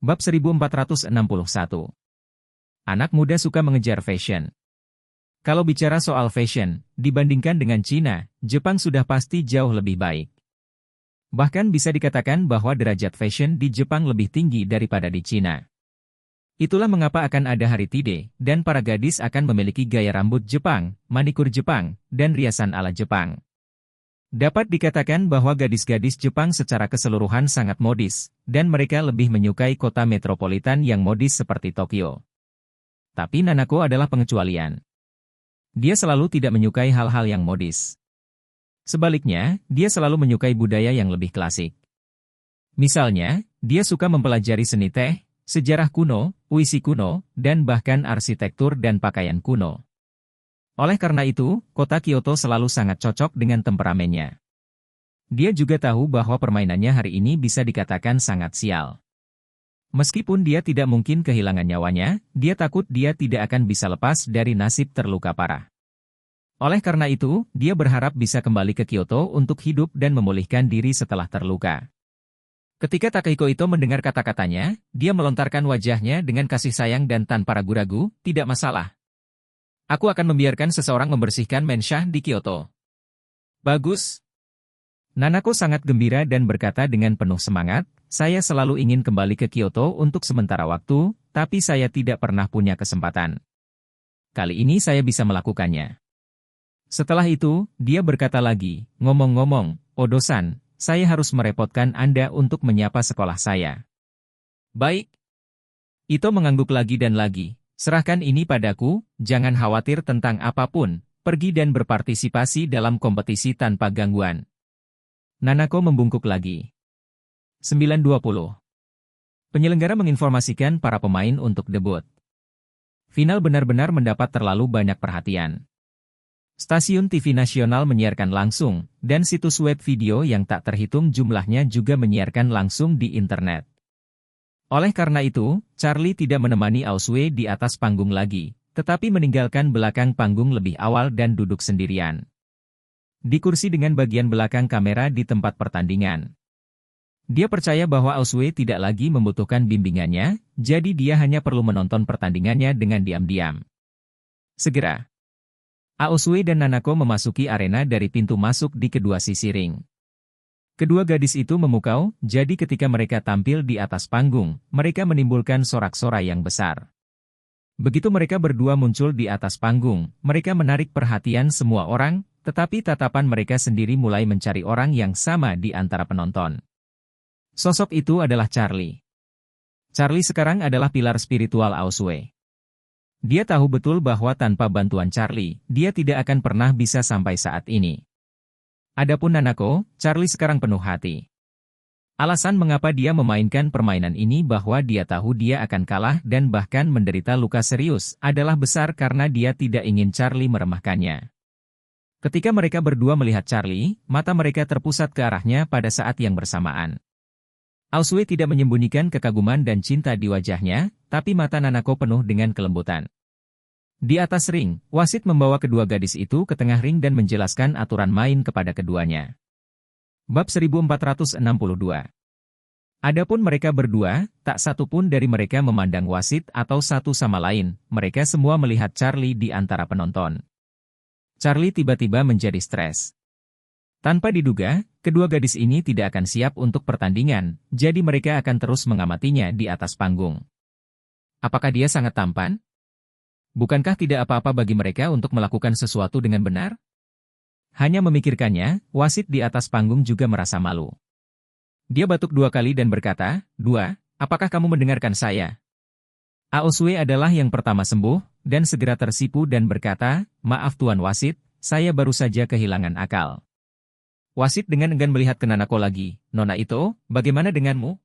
Bab 1461. Anak muda suka mengejar fashion. Kalau bicara soal fashion, dibandingkan dengan Cina, Jepang sudah pasti jauh lebih baik. Bahkan bisa dikatakan bahwa derajat fashion di Jepang lebih tinggi daripada di Cina. Itulah mengapa akan ada hari Tide, dan para gadis akan memiliki gaya rambut Jepang, manikur Jepang, dan riasan ala Jepang. Dapat dikatakan bahwa gadis-gadis Jepang secara keseluruhan sangat modis, dan mereka lebih menyukai kota metropolitan yang modis seperti Tokyo. Tapi Nanako adalah pengecualian. Dia selalu tidak menyukai hal-hal yang modis. Sebaliknya, dia selalu menyukai budaya yang lebih klasik. Misalnya, dia suka mempelajari seni teh, sejarah kuno, puisi kuno, dan bahkan arsitektur dan pakaian kuno. Oleh karena itu, kota Kyoto selalu sangat cocok dengan temperamennya. Dia juga tahu bahwa permainannya hari ini bisa dikatakan sangat sial. Meskipun dia tidak mungkin kehilangan nyawanya, dia takut dia tidak akan bisa lepas dari nasib terluka parah. Oleh karena itu, dia berharap bisa kembali ke Kyoto untuk hidup dan memulihkan diri setelah terluka. Ketika Takehiko Ito mendengar kata-katanya, dia melontarkan wajahnya dengan kasih sayang dan tanpa ragu-ragu, "Tidak masalah. Aku akan membiarkan seseorang membersihkan menshah di Kyoto." "Bagus." Nanako sangat gembira dan berkata dengan penuh semangat, "Saya selalu ingin kembali ke Kyoto untuk sementara waktu, tapi saya tidak pernah punya kesempatan. Kali ini saya bisa melakukannya." Setelah itu, dia berkata lagi, "Ngomong-ngomong, Odo-san, saya harus merepotkan Anda untuk menyapa sekolah saya." "Baik." Ito mengangguk lagi dan lagi. "Serahkan ini padaku, jangan khawatir tentang apapun, pergi dan berpartisipasi dalam kompetisi tanpa gangguan." Nanako membungkuk lagi. 9.20. Penyelenggara menginformasikan para pemain untuk debut. Final benar-benar mendapat terlalu banyak perhatian. Stasiun TV nasional menyiarkan langsung, dan situs web video yang tak terhitung jumlahnya juga menyiarkan langsung di internet. Oleh karena itu, Charlie tidak menemani Aosue di atas panggung lagi, tetapi meninggalkan belakang panggung lebih awal dan duduk sendirian di kursi dengan bagian belakang kamera di tempat pertandingan. Dia percaya bahwa Aosue tidak lagi membutuhkan bimbingannya, jadi dia hanya perlu menonton pertandingannya dengan diam-diam. Segera, Aosue dan Nanako memasuki arena dari pintu masuk di kedua sisi ring. Kedua gadis itu memukau, jadi ketika mereka tampil di atas panggung, mereka menimbulkan sorak-sorai yang besar. Begitu mereka berdua muncul di atas panggung, mereka menarik perhatian semua orang, tetapi tatapan mereka sendiri mulai mencari orang yang sama di antara penonton. Sosok itu adalah Charlie. Charlie sekarang adalah pilar spiritual Aosue. Dia tahu betul bahwa tanpa bantuan Charlie, dia tidak akan pernah bisa sampai saat ini. Adapun Nanako, Charlie sekarang penuh hati. Alasan mengapa dia memainkan permainan ini bahwa dia tahu dia akan kalah dan bahkan menderita luka serius adalah besar karena dia tidak ingin Charlie meremehkannya. Ketika mereka berdua melihat Charlie, mata mereka terpusat ke arahnya pada saat yang bersamaan. Aosue tidak menyembunyikan kekaguman dan cinta di wajahnya, tapi mata Nanako penuh dengan kelembutan. Di atas ring, wasit membawa kedua gadis itu ke tengah ring dan menjelaskan aturan main kepada keduanya. Bab 1462. Adapun mereka berdua, tak satu pun dari mereka memandang wasit atau satu sama lain, mereka semua melihat Charlie di antara penonton. Charlie tiba-tiba menjadi stres. Tanpa diduga, kedua gadis ini tidak akan siap untuk pertandingan, jadi mereka akan terus mengamatinya di atas panggung. Apakah dia sangat tampan? Bukankah tidak apa-apa bagi mereka untuk melakukan sesuatu dengan benar? Hanya memikirkannya, wasit di atas panggung juga merasa malu. Dia batuk 2 kali dan berkata, "Dua, apakah kamu mendengarkan saya?" Aosue adalah yang pertama sembuh, dan segera tersipu dan berkata, "Maaf Tuan Wasit, saya baru saja kehilangan akal." Wasit dengan enggan melihat ke Nanako lagi. "Nona Ito, bagaimana denganmu?"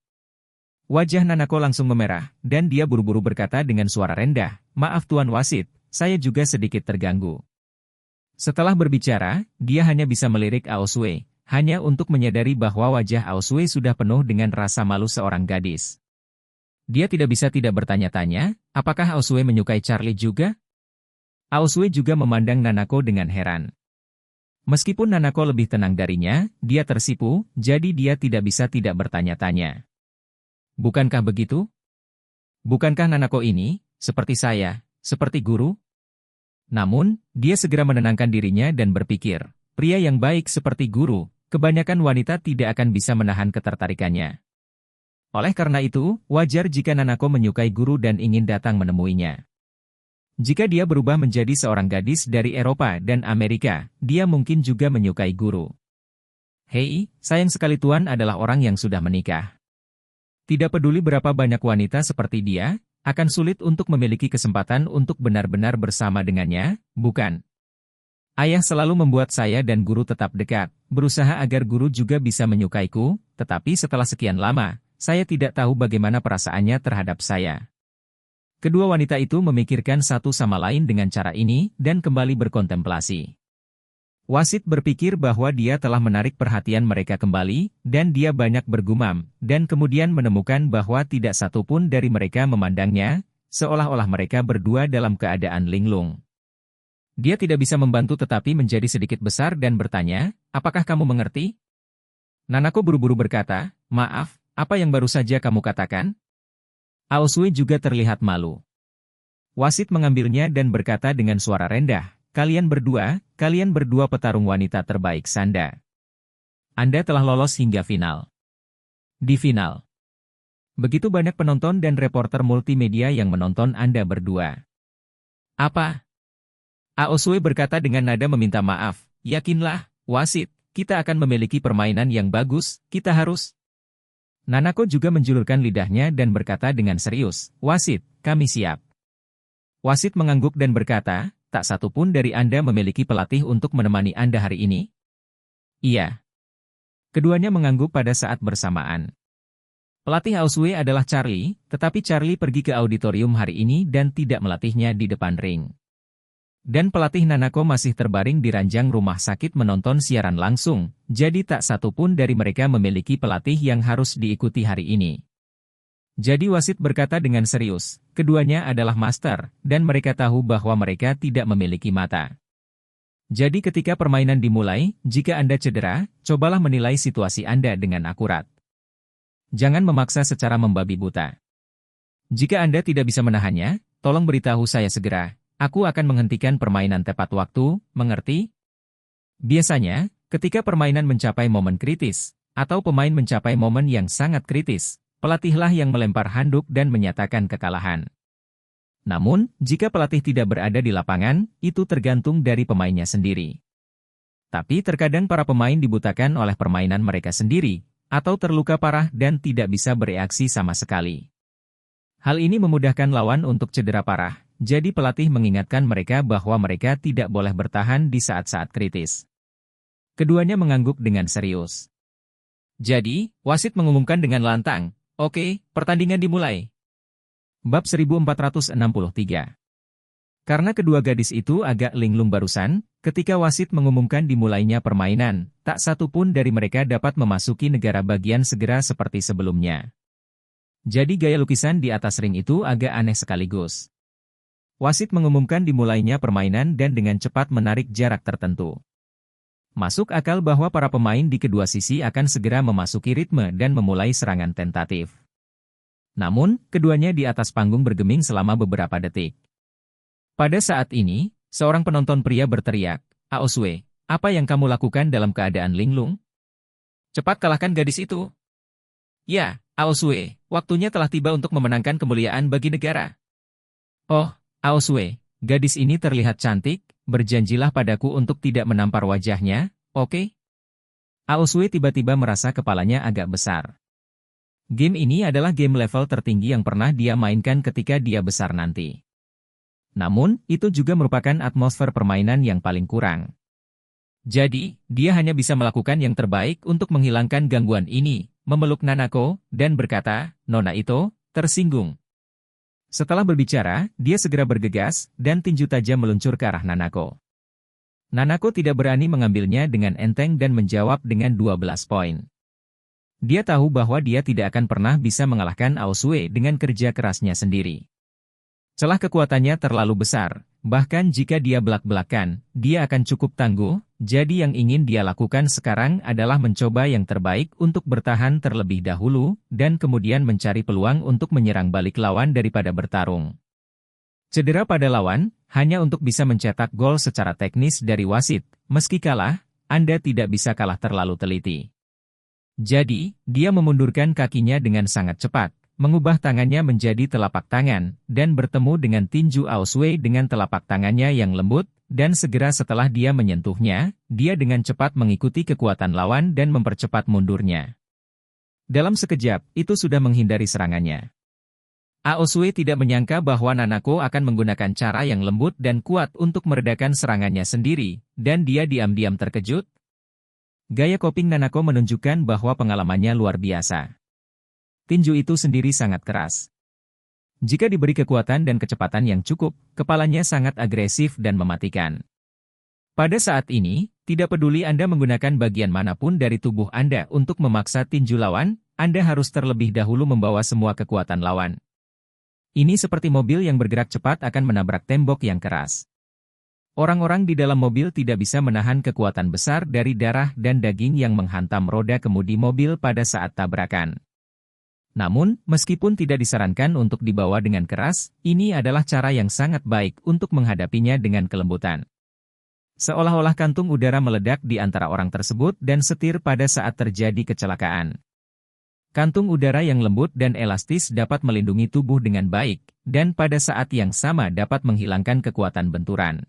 Wajah Nanako langsung memerah, dan dia buru-buru berkata dengan suara rendah, "Maaf Tuan Wasit, saya juga sedikit terganggu." Setelah berbicara, dia hanya bisa melirik Aosue, hanya untuk menyadari bahwa wajah Aosue sudah penuh dengan rasa malu seorang gadis. Dia tidak bisa tidak bertanya-tanya, apakah Aosue menyukai Charlie juga? Aosue juga memandang Nanako dengan heran. Meskipun Nanako lebih tenang darinya, dia tersipu, jadi dia tidak bisa tidak bertanya-tanya. Bukankah begitu? Bukankah Nanako ini, seperti saya, seperti guru? Namun, dia segera menenangkan dirinya dan berpikir, pria yang baik seperti guru, kebanyakan wanita tidak akan bisa menahan ketertarikannya. Oleh karena itu, wajar jika Nanako menyukai guru dan ingin datang menemuinya. Jika dia berubah menjadi seorang gadis dari Eropa dan Amerika, dia mungkin juga menyukai guru. Hei, sayang sekali Tuan adalah orang yang sudah menikah. Tidak peduli berapa banyak wanita seperti dia, akan sulit untuk memiliki kesempatan untuk benar-benar bersama dengannya, bukan? Ayah selalu membuat saya dan guru tetap dekat, berusaha agar guru juga bisa menyukaiku, tetapi setelah sekian lama, saya tidak tahu bagaimana perasaannya terhadap saya. Kedua wanita itu memikirkan satu sama lain dengan cara ini dan kembali berkontemplasi. Wasit berpikir bahwa dia telah menarik perhatian mereka kembali, dan dia banyak bergumam, dan kemudian menemukan bahwa tidak satu pun dari mereka memandangnya, seolah-olah mereka berdua dalam keadaan linglung. Dia tidak bisa membantu tetapi menjadi sedikit besar dan bertanya, apakah kamu mengerti? Nanako buru-buru berkata, maaf, apa yang baru saja kamu katakan? Aosue juga terlihat malu. Wasit mengambilnya dan berkata dengan suara rendah, kalian berdua petarung wanita terbaik Sanda. Anda telah lolos hingga final. Di final, begitu banyak penonton dan reporter multimedia yang menonton Anda berdua. Apa? Aosue berkata dengan nada meminta maaf, yakinlah, wasit, kita akan memiliki permainan yang bagus, kita harus... Nanako juga menjulurkan lidahnya dan berkata dengan serius, wasit, kami siap. Wasit mengangguk dan berkata, tak satu pun dari Anda memiliki pelatih untuk menemani Anda hari ini? Iya. Keduanya mengangguk pada saat bersamaan. Pelatih Aosue adalah Charlie, tetapi Charlie pergi ke auditorium hari ini dan tidak melatihnya di depan ring. Dan pelatih Nanako masih terbaring di ranjang rumah sakit menonton siaran langsung, jadi tak satu pun dari mereka memiliki pelatih yang harus diikuti hari ini. Jadi wasit berkata dengan serius, keduanya adalah master, dan mereka tahu bahwa mereka tidak memiliki mata. Jadi ketika permainan dimulai, jika Anda cedera, cobalah menilai situasi Anda dengan akurat. Jangan memaksa secara membabi buta. Jika Anda tidak bisa menahannya, tolong beritahu saya segera. Aku akan menghentikan permainan tepat waktu, mengerti? Biasanya, ketika permainan mencapai momen kritis, atau pemain mencapai momen yang sangat kritis, pelatihlah yang melempar handuk dan menyatakan kekalahan. Namun, jika pelatih tidak berada di lapangan, itu tergantung dari pemainnya sendiri. Tapi terkadang para pemain dibutakan oleh permainan mereka sendiri, atau terluka parah dan tidak bisa bereaksi sama sekali. Hal ini memudahkan lawan untuk cedera parah. Jadi pelatih mengingatkan mereka bahwa mereka tidak boleh bertahan di saat-saat kritis. Keduanya mengangguk dengan serius. Jadi, wasit mengumumkan dengan lantang, oke, pertandingan dimulai. Bab 1463. Karena kedua gadis itu agak linglung barusan, ketika wasit mengumumkan dimulainya permainan, tak satu pun dari mereka dapat memasuki negara bagian segera seperti sebelumnya. Jadi gaya lukisan di atas ring itu agak aneh sekaligus. Wasit mengumumkan dimulainya permainan dan dengan cepat menarik jarak tertentu. Masuk akal bahwa para pemain di kedua sisi akan segera memasuki ritme dan memulai serangan tentatif. Namun, keduanya di atas panggung bergeming selama beberapa detik. Pada saat ini, seorang penonton pria berteriak, Aosue, apa yang kamu lakukan dalam keadaan linglung? Cepat kalahkan gadis itu. Ya, Aosue, waktunya telah tiba untuk memenangkan kemuliaan bagi negara. Oh, Aosue, gadis ini terlihat cantik, berjanjilah padaku untuk tidak menampar wajahnya, oke? Aosue tiba-tiba merasa kepalanya agak besar. Game ini adalah game level tertinggi yang pernah dia mainkan ketika dia besar nanti. Namun, itu juga merupakan atmosfer permainan yang paling kurang. Jadi, dia hanya bisa melakukan yang terbaik untuk menghilangkan gangguan ini, memeluk Nanako, dan berkata, Nona Ito, tersinggung. Setelah berbicara, dia segera bergegas, dan tinju tajam meluncur ke arah Nanako. Nanako tidak berani mengambilnya dengan enteng dan menjawab dengan 12 poin. Dia tahu bahwa dia tidak akan pernah bisa mengalahkan Aosue dengan kerja kerasnya sendiri. Celah kekuatannya terlalu besar, bahkan jika dia belak-belakan, dia akan cukup tangguh, jadi yang ingin dia lakukan sekarang adalah mencoba yang terbaik untuk bertahan terlebih dahulu, dan kemudian mencari peluang untuk menyerang balik lawan daripada bertarung. Cedera pada lawan, hanya untuk bisa mencetak gol secara teknis dari wasit, meski kalah, Anda tidak bisa kalah terlalu teliti. Jadi, dia memundurkan kakinya dengan sangat cepat, mengubah tangannya menjadi telapak tangan, dan bertemu dengan tinju Aosway dengan telapak tangannya yang lembut, dan segera setelah dia menyentuhnya, dia dengan cepat mengikuti kekuatan lawan dan mempercepat mundurnya. Dalam sekejap, itu sudah menghindari serangannya. Aosway tidak menyangka bahwa Nanako akan menggunakan cara yang lembut dan kuat untuk meredakan serangannya sendiri, dan dia diam-diam terkejut. Gaya coping Nanako menunjukkan bahwa pengalamannya luar biasa. Tinju itu sendiri sangat keras. Jika diberi kekuatan dan kecepatan yang cukup, kepalanya sangat agresif dan mematikan. Pada saat ini, tidak peduli Anda menggunakan bagian manapun dari tubuh Anda untuk memaksa tinju lawan, Anda harus terlebih dahulu membawa semua kekuatan lawan. Ini seperti mobil yang bergerak cepat akan menabrak tembok yang keras. Orang-orang di dalam mobil tidak bisa menahan kekuatan besar dari darah dan daging yang menghantam roda kemudi mobil pada saat tabrakan. Namun, meskipun tidak disarankan untuk dibawa dengan keras, ini adalah cara yang sangat baik untuk menghadapinya dengan kelembutan. Seolah-olah kantung udara meledak di antara orang tersebut dan setir pada saat terjadi kecelakaan. Kantung udara yang lembut dan elastis dapat melindungi tubuh dengan baik, dan pada saat yang sama dapat menghilangkan kekuatan benturan.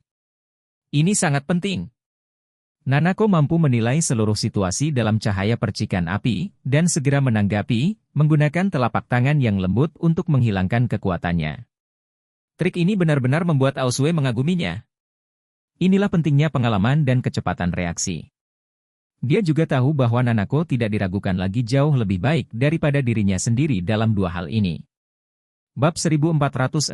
Ini sangat penting. Nanako mampu menilai seluruh situasi dalam cahaya percikan api, dan segera menanggapi, menggunakan telapak tangan yang lembut untuk menghilangkan kekuatannya. Trik ini benar-benar membuat Aosway mengaguminya. Inilah pentingnya pengalaman dan kecepatan reaksi. Dia juga tahu bahwa Nanako tidak diragukan lagi jauh lebih baik daripada dirinya sendiri dalam dua hal ini. Bab 1464.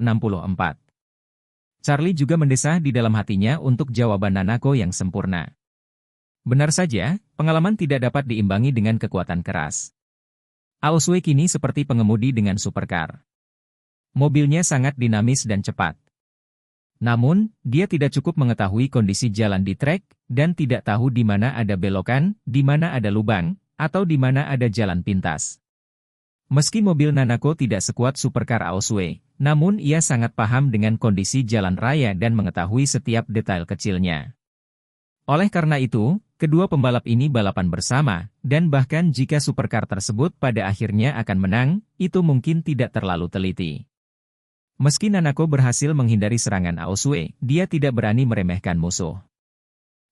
Charlie juga mendesah di dalam hatinya untuk jawaban Nanako yang sempurna. Benar saja, pengalaman tidak dapat diimbangi dengan kekuatan keras. Aosway kini seperti pengemudi dengan supercar. Mobilnya sangat dinamis dan cepat. Namun, dia tidak cukup mengetahui kondisi jalan di trek, dan tidak tahu di mana ada belokan, di mana ada lubang, atau di mana ada jalan pintas. Meski mobil Nanako tidak sekuat supercar Aosway, namun ia sangat paham dengan kondisi jalan raya dan mengetahui setiap detail kecilnya. Oleh karena itu, kedua pembalap ini balapan bersama, dan bahkan jika supercar tersebut pada akhirnya akan menang, itu mungkin tidak terlalu teliti. Meski Nanako berhasil menghindari serangan Aosway, dia tidak berani meremehkan musuh.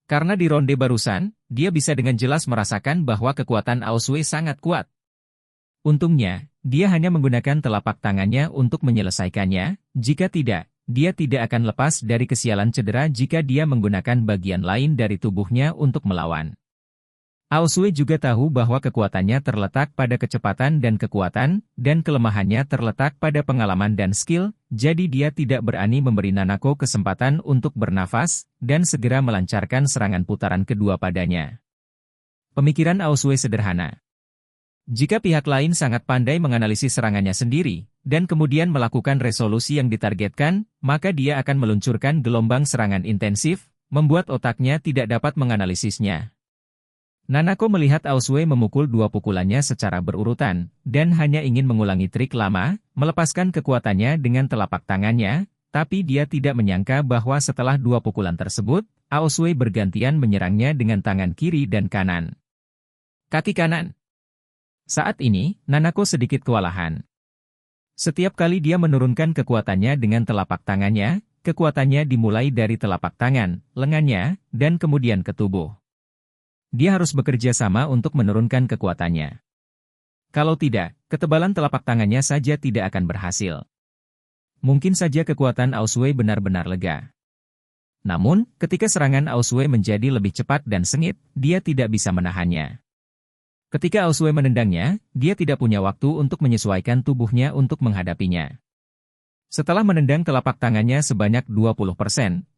Karena di ronde barusan, dia bisa dengan jelas merasakan bahwa kekuatan Aosway sangat kuat. Untungnya, dia hanya menggunakan telapak tangannya untuk menyelesaikannya, jika tidak, dia tidak akan lepas dari kesialan cedera jika dia menggunakan bagian lain dari tubuhnya untuk melawan. Aosway juga tahu bahwa kekuatannya terletak pada kecepatan dan kekuatan, dan kelemahannya terletak pada pengalaman dan skill, jadi dia tidak berani memberi Nanako kesempatan untuk bernafas, dan segera melancarkan serangan putaran kedua padanya. Pemikiran Aosway sederhana. Jika pihak lain sangat pandai menganalisis serangannya sendiri, dan kemudian melakukan resolusi yang ditargetkan, maka dia akan meluncurkan gelombang serangan intensif, membuat otaknya tidak dapat menganalisisnya. Nanako melihat Aosway memukul dua pukulannya secara berurutan, dan hanya ingin mengulangi trik lama, melepaskan kekuatannya dengan telapak tangannya, tapi dia tidak menyangka bahwa setelah dua pukulan tersebut, Aosway bergantian menyerangnya dengan tangan kiri dan kanan. Kaki kanan. Saat ini, Nanako sedikit kewalahan. Setiap kali dia menurunkan kekuatannya dengan telapak tangannya, kekuatannya dimulai dari telapak tangan, lengannya, dan kemudian ke tubuh. Dia harus bekerja sama untuk menurunkan kekuatannya. Kalau tidak, ketebalan telapak tangannya saja tidak akan berhasil. Mungkin saja kekuatan Aosway benar-benar lega. Namun, ketika serangan Aosway menjadi lebih cepat dan sengit, dia tidak bisa menahannya. Ketika Aosway menendangnya, dia tidak punya waktu untuk menyesuaikan tubuhnya untuk menghadapinya. Setelah menendang telapak tangannya sebanyak 20%,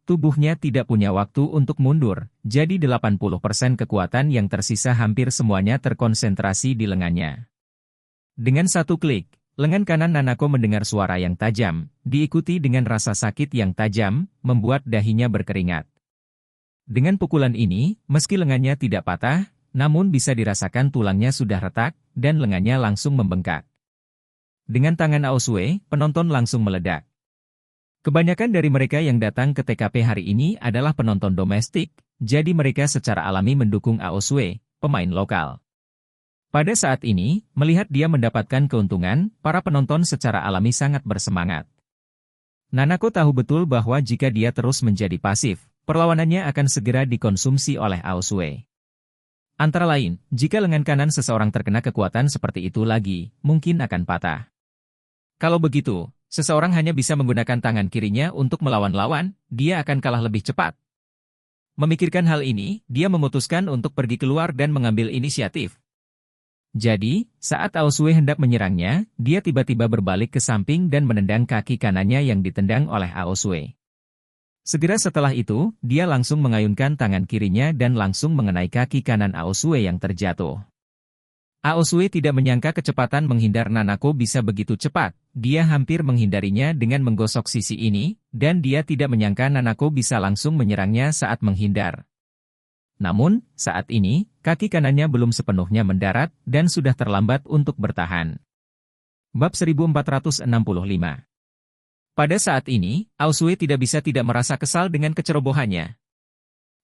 tubuhnya tidak punya waktu untuk mundur, jadi 80% kekuatan yang tersisa hampir semuanya terkonsentrasi di lengannya. Dengan satu klik, lengan kanan Nanako mendengar suara yang tajam, diikuti dengan rasa sakit yang tajam, membuat dahinya berkeringat. Dengan pukulan ini, meski lengannya tidak patah, namun bisa dirasakan tulangnya sudah retak, dan lengannya langsung membengkak. Dengan tangan Aosue, penonton langsung meledak. Kebanyakan dari mereka yang datang ke TKP hari ini adalah penonton domestik, jadi mereka secara alami mendukung Aosue, pemain lokal. Pada saat ini, melihat dia mendapatkan keuntungan, para penonton secara alami sangat bersemangat. Nanako tahu betul bahwa jika dia terus menjadi pasif, perlawanannya akan segera dikonsumsi oleh Aosue. Antara lain, jika lengan kanan seseorang terkena kekuatan seperti itu lagi, mungkin akan patah. Kalau begitu, seseorang hanya bisa menggunakan tangan kirinya untuk melawan lawan, dia akan kalah lebih cepat. Memikirkan hal ini, dia memutuskan untuk pergi keluar dan mengambil inisiatif. Jadi, saat Aosue hendak menyerangnya, dia tiba-tiba berbalik ke samping dan menendang kaki kanannya yang ditendang oleh Aosue. Segera setelah itu, dia langsung mengayunkan tangan kirinya dan langsung mengenai kaki kanan Aosue yang terjatuh. Aosue tidak menyangka kecepatan menghindar Nanako bisa begitu cepat, dia hampir menghindarinya dengan menggosok sisi ini, dan dia tidak menyangka Nanako bisa langsung menyerangnya saat menghindar. Namun, saat ini, kaki kanannya belum sepenuhnya mendarat dan sudah terlambat untuk bertahan. Bab 1465. Pada saat ini, Aosue tidak bisa tidak merasa kesal dengan kecerobohannya.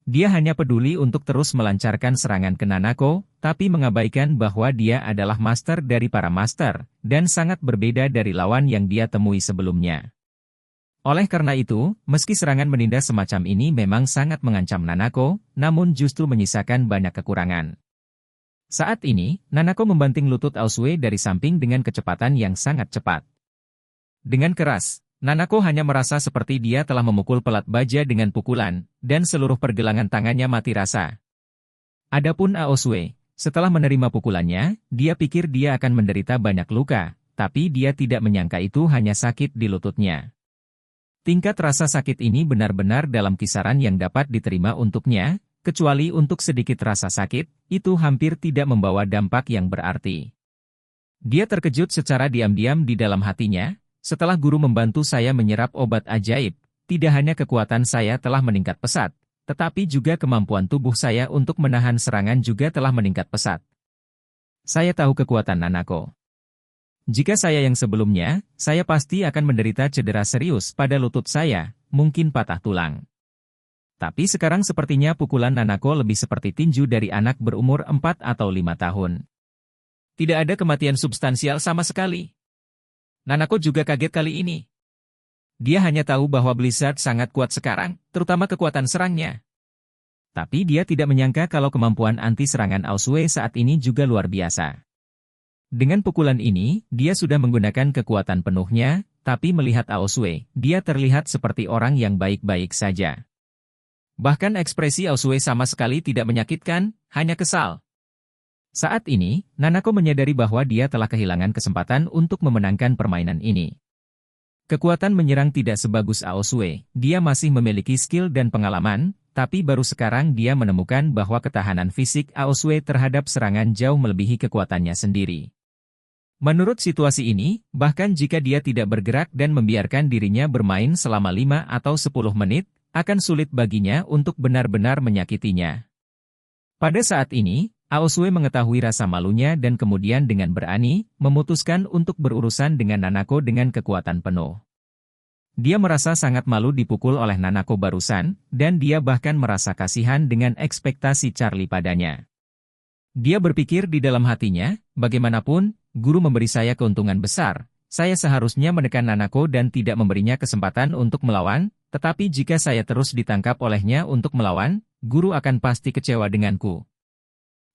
Dia hanya peduli untuk terus melancarkan serangan ke Nanako, tapi mengabaikan bahwa dia adalah master dari para master, dan sangat berbeda dari lawan yang dia temui sebelumnya. Oleh karena itu, meski serangan menindas semacam ini memang sangat mengancam Nanako, namun justru menyisakan banyak kekurangan. Saat ini, Nanako membanting lutut Aosue dari samping dengan kecepatan yang sangat cepat. Dengan keras, Nanako hanya merasa seperti dia telah memukul pelat baja dengan pukulan, dan seluruh pergelangan tangannya mati rasa. Adapun Aosue, setelah menerima pukulannya, dia pikir dia akan menderita banyak luka, tapi dia tidak menyangka itu hanya sakit di lututnya. Tingkat rasa sakit ini benar-benar dalam kisaran yang dapat diterima untuknya, kecuali untuk sedikit rasa sakit, itu hampir tidak membawa dampak yang berarti. Dia terkejut secara diam-diam di dalam hatinya. Setelah guru membantu saya menyerap obat ajaib, tidak hanya kekuatan saya telah meningkat pesat, tetapi juga kemampuan tubuh saya untuk menahan serangan juga telah meningkat pesat. Saya tahu kekuatan Nanako. Jika saya yang sebelumnya, saya pasti akan menderita cedera serius pada lutut saya, mungkin patah tulang. Tapi sekarang sepertinya pukulan Nanako lebih seperti tinju dari anak berumur 4 atau 5 tahun. Tidak ada kematian substansial sama sekali. Nanako juga kaget kali ini. Dia hanya tahu bahwa Blizzard sangat kuat sekarang, terutama kekuatan serangnya. Tapi dia tidak menyangka kalau kemampuan anti-serangan Aosue saat ini juga luar biasa. Dengan pukulan ini, dia sudah menggunakan kekuatan penuhnya, tapi melihat Aosue, dia terlihat seperti orang yang baik-baik saja. Bahkan ekspresi Aosue sama sekali tidak menyakitkan, hanya kesal. Saat ini, Nanako menyadari bahwa dia telah kehilangan kesempatan untuk memenangkan permainan ini. Kekuatan menyerang tidak sebagus Aosue, dia masih memiliki skill dan pengalaman, tapi baru sekarang dia menemukan bahwa ketahanan fisik Aosue terhadap serangan jauh melebihi kekuatannya sendiri. Menurut situasi ini, bahkan jika dia tidak bergerak dan membiarkan dirinya bermain selama 5 atau 10 menit, akan sulit baginya untuk benar-benar menyakitinya. Pada saat ini, Aosue mengetahui rasa malunya dan kemudian dengan berani, memutuskan untuk berurusan dengan Nanako dengan kekuatan penuh. Dia merasa sangat malu dipukul oleh Nanako barusan, dan dia bahkan merasa kasihan dengan ekspektasi Charlie padanya. Dia berpikir di dalam hatinya, bagaimanapun, guru memberi saya keuntungan besar, saya seharusnya menekan Nanako dan tidak memberinya kesempatan untuk melawan, tetapi jika saya terus ditangkap olehnya untuk melawan, guru akan pasti kecewa denganku.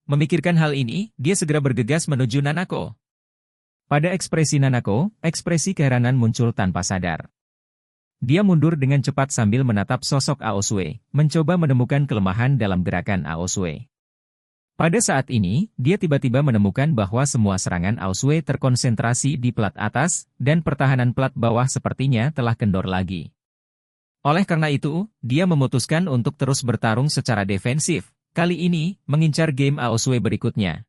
Memikirkan hal ini, dia segera bergegas menuju Nanako. Pada ekspresi Nanako, ekspresi keheranan muncul tanpa sadar. Dia mundur dengan cepat sambil menatap sosok Aosue, mencoba menemukan kelemahan dalam gerakan Aosue. Pada saat ini, dia tiba-tiba menemukan bahwa semua serangan Aosue terkonsentrasi di plat atas, dan pertahanan plat bawah sepertinya telah kendor lagi. Oleh karena itu, dia memutuskan untuk terus bertarung secara defensif. Kali ini, mengincar game Aosue berikutnya.